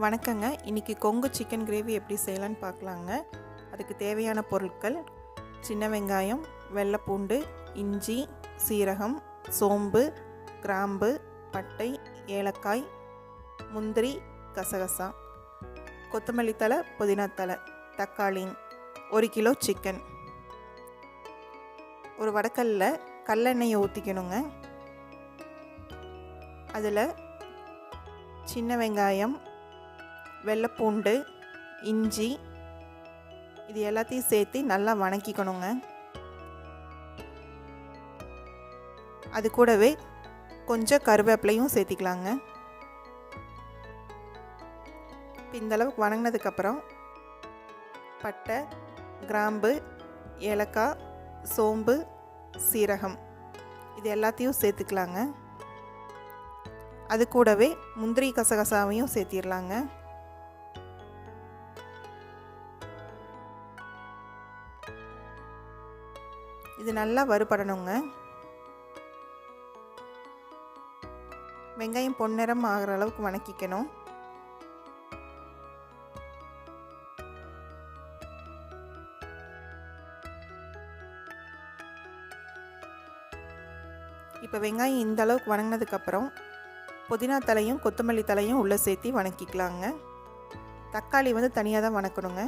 வணக்கங்க. இன்றைக்கி Kongu chicken gravy எப்படி செய்யலான்னு பார்க்கலாங்க. அதுக்கு தேவையான பொருட்கள்: சின்ன வெங்காயம், வெள்ளைப்பூண்டு, இஞ்சி, சீரகம், சோம்பு, கிராம்பு, பட்டை, ஏலக்காய், முந்திரி, கசகசா, கொத்தமல்லி தழை, புதினா தழை, தக்காளி, 1 கிலோ சிக்கன். ஒரு வடக்கல்ல கல்லெண்ணெயை ஊற்றிக்கணுங்க. அதில் சின்ன வெங்காயம், வெள்ளைப்பூண்டு, இஞ்சி இது எல்லாத்தையும் சேர்த்து நல்லா வணக்கிக்கணுங்க. அது கூடவே கொஞ்சம் கருவேப்பிலையும் சேர்த்திக்கலாங்க. இந்த அளவுக்கு வணங்கினதுக்கப்புறம் பட்டை, கிராம்பு, ஏலக்காய், சோம்பு, சீரகம் இது எல்லாத்தையும் சேர்த்துக்கலாங்க. அது கூடவே முந்திரி கசகசாவையும் சேர்த்திடலாங்க. இது நல்லா வறுபடணுங்க. வெங்காயம் பொன்னிறம் ஆகிற அளவுக்கு வணக்கிக்கணும். இப்போ வெங்காயம் இந்த அளவுக்கு வணங்கினதுக்கப்புறம் புதினா தலையும் கொத்தமல்லி தலையும் உள்ளே சேர்த்து வணக்கிக்கலாங்க. தக்காளி தனியாக தான் வணக்கணுங்க.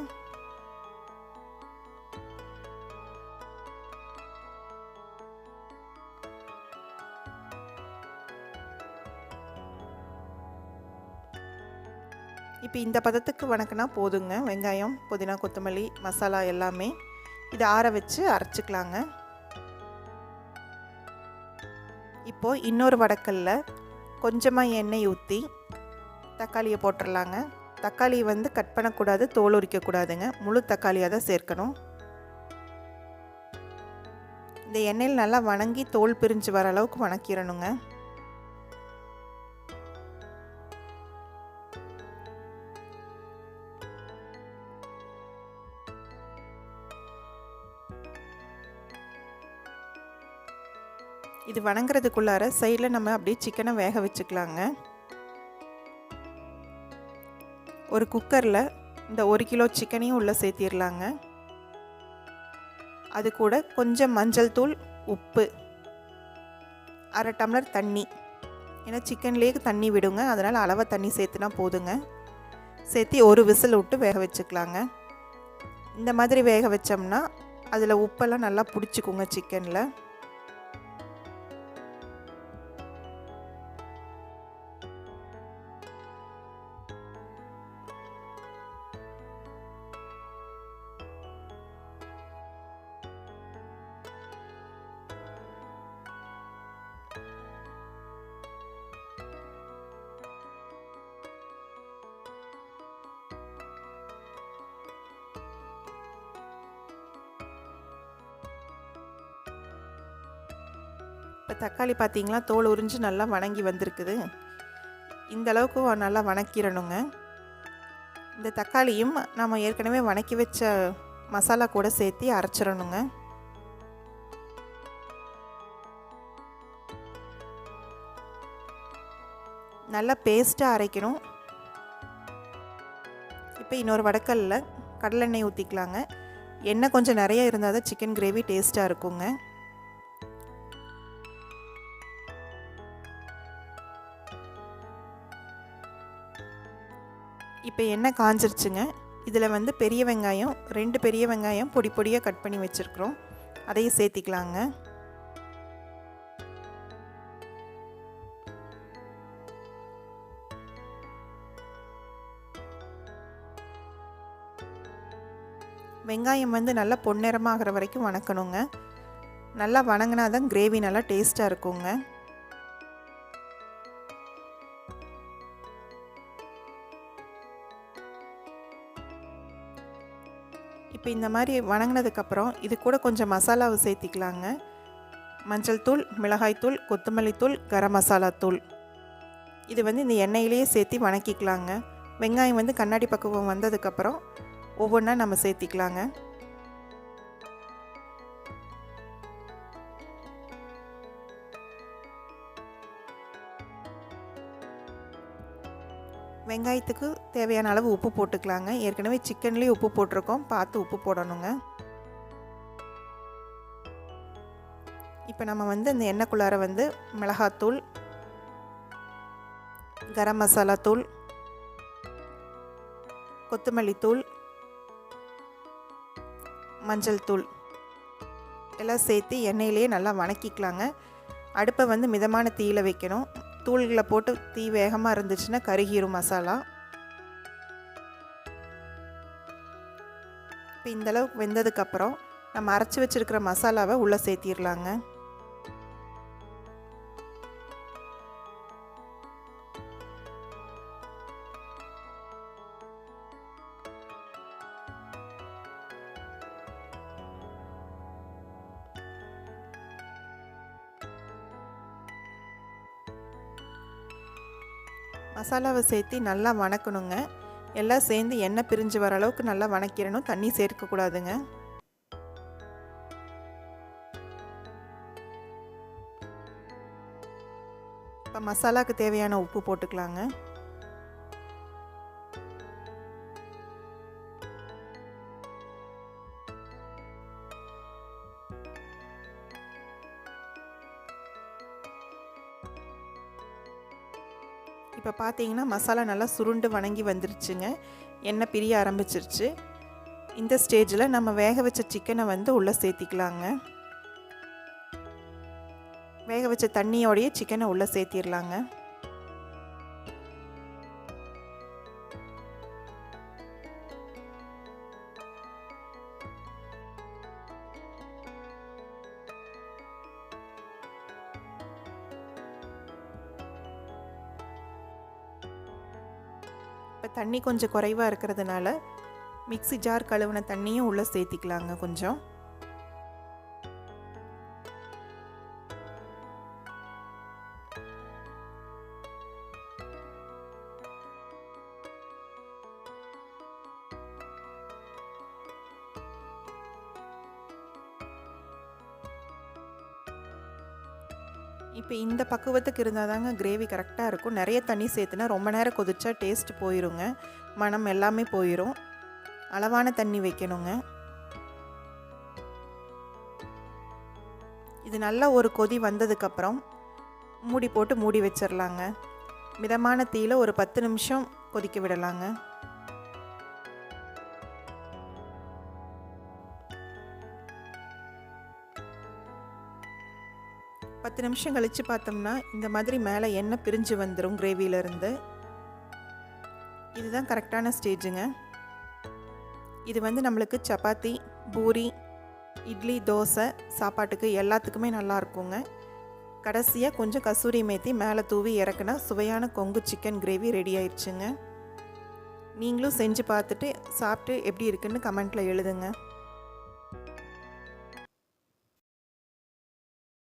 இப்போ இந்த பதத்துக்கு வணக்கினா போதுங்க. வெங்காயம், புதினா, கொத்தமல்லி, மசாலா எல்லாமே இதை ஆற வச்சு அரைச்சிக்கலாங்க. இப்போது இன்னொரு வடக்கல்ல கொஞ்சமாக எண்ணெய் ஊற்றி தக்காளியை போட்டுடலாங்க. தக்காளி கட் பண்ணக்கூடாது, தோல் உரிக்கக்கூடாதுங்க. முழு தக்காளியாக தான் சேர்க்கணும். இந்த எண்ணெயில் நல்லா வணங்கி தோல் பிரிஞ்சு வர அளவுக்கு வணக்கிடணுங்க. இது வணங்குறதுக்குள்ளார சைடில் நம்ம அப்படியே சிக்கனை வேக வச்சுக்கலாங்க. ஒரு குக்கரில் இந்த 1 கிலோ சிக்கனையும் உள்ளே சேர்த்திடலாங்க. அது கூட கொஞ்சம் மஞ்சள் தூள், உப்பு, 1/2 டம்ளர் தண்ணி. ஏன்னா சிக்கன்லேயே தண்ணி விடுங்க, அதனால் அளவாக தண்ணி சேர்த்துனா போதுங்க. சேர்த்து ஒரு விசில் விட்டு வேக வச்சுக்கலாங்க. இந்த மாதிரி வேக வச்சோம்னா அதில் உப்பெல்லாம் நல்லா பிடிச்சிக்குங்க சிக்கனில். இப்போ தக்காளி பார்த்திங்களா, தோல் உறிஞ்சு நல்லா வணங்கி வந்திருக்குது. இந்த அளவுக்கு நல்லா வணக்கிடணுங்க. இந்த தக்காளியும் நம்ம ஏற்கனவே வணக்கி வச்ச மசாலா கூட சேர்த்து அரைச்சிடணுங்க. நல்லா பேஸ்ட்டாக அரைக்கணும். இப்போ இன்னொரு வடக்கல்ல கடலெண்ணெய் ஊற்றிக்கலாங்க. எண்ணெய் கொஞ்சம் நிறைய இருந்தால் தான் சிக்கன் கிரேவி டேஸ்ட்டாக இருக்குங்க. இப்போ எண்ணெய் காஞ்சிருச்சுங்க. இதில் பெரிய வெங்காயம், 2 பெரிய வெங்காயம் பொடி பொடியாக கட் பண்ணி வச்சுருக்குறோம். அதையும் சேர்த்திக்கலாங்க. வெங்காயம் நல்லா பொன்னிறமாகிற வரைக்கும் வணக்கணுங்க. நல்லா வணங்கினா தான் கிரேவி நல்லா டேஸ்ட்டாக இருக்குங்க. இப்போ இந்த மாதிரி வணங்கினதுக்கப்புறம் இது கூட கொஞ்சம் மசாலாவை சேர்த்திக்கலாங்க. மஞ்சள் தூள், மிளகாய் தூள், கொத்தமல்லி தூள், கரம் மசாலா தூள் இது இந்த எண்ணெயிலேயே சேர்த்து வணக்கிக்கலாங்க. வெங்காயம் கண்ணாடி பக்குவம் வந்ததுக்கப்புறம் ஒவ்வொன்றா நம்ம சேர்த்திக்கலாங்க. வெங்காயத்துக்கு தேவையான அளவு உப்பு போட்டுக்கலாங்க. ஏற்கனவே சிக்கன்லேயே உப்பு போட்டிருக்கோம், பார்த்து உப்பு போடணுங்க. இப்போ நம்ம இந்த எண்ணெய்க்குள்ளார மிளகாத்தூள், கரம் மசாலா தூள், கொத்தமல்லி தூள், மஞ்சள் தூள் எல்லாம் சேர்த்து எண்ணெயிலேயே நல்லா வணக்கிக்கலாங்க. அடுப்பை மிதமான தீயில் வைக்கணும். தூள்களை போட்டு தீ வேகமாக இருந்துச்சுன்னா கருகிரும் மசாலா. இப்போ இந்தளவுக்கு வெந்ததுக்கப்புறம் நம்ம அரைச்சி வச்சுருக்கிற மசாலாவை உள்ளே சேர்த்திடலாங்க. மசாலாவை சேர்த்து நல்லா வணக்கணுங்க. எல்லாம் சேர்ந்து எண்ணெய் பிரிஞ்சு வர அளவுக்கு நல்லா வணக்கிடணும். தண்ணி சேர்க்கக்கூடாதுங்க. இப்போ மசாலாவுக்கு தேவையான உப்பு போட்டுக்கலாங்க. இப்போ பார்த்தீங்கன்னா மசாலா நல்லா சுருண்டு வணங்கி வந்துருச்சுங்க. எண்ணெய் பிரிய ஆரம்பிச்சிருச்சு. இந்த ஸ்டேஜில் நம்ம வேக வச்ச சிக்கனை உள்ளே சேர்த்திக்கலாங்க. வேக வச்ச தண்ணியோடையே சிக்கனை உள்ளே சேர்த்திடலாங்க. இப்போ தண்ணி கொஞ்சம் குறைவாக இருக்கிறதுனால மிக்ஸி ஜார் கழுவின தண்ணியும் உள்ளே சேர்த்திக்கலாங்க. கொஞ்சம் இப்போ இந்த பக்குவத்துக்கு இருந்தால் தாங்க கிரேவி கரெக்டாக இருக்கும். நிறைய தண்ணி சேர்த்துனா ரொம்ப நேரம் கொதிச்சா டேஸ்ட் போயிடுங்க, மணம் எல்லாமே போயிடும். அளவான தண்ணி வைக்கணுங்க. இது நல்லா ஒரு கொதி வந்ததுக்கப்புறம் மூடி போட்டு மூடி வச்சிடலாங்க. மிதமான தீயில் ஒரு 10 நிமிஷம் கொதிக்க விடலாங்க. பத்து நிமிஷம் கழித்து பார்த்தோம்னா இந்த மாதிரி மேலே எண்ணெய் பிரிஞ்சு வந்துடும் கிரேவியிலேருந்து. இதுதான் கரெக்டான ஸ்டேஜுங்க. இது நம்மளுக்கு சப்பாத்தி, பூரி, இட்லி, தோசை சாப்பாட்டுக்கு எல்லாத்துக்குமே நல்லா இருக்குங்க. கடைசியாக கொஞ்சம் கசூரி மேத்தி மேலே தூவி இறக்குனா சுவையான கொங்கு சிக்கன் கிரேவி ரெடி ஆயிடுச்சுங்க. நீங்களும் செஞ்சு பார்த்துட்டு சாப்பிட்டு எப்படி இருக்குன்னு கமெண்ட்டில் எழுதுங்க.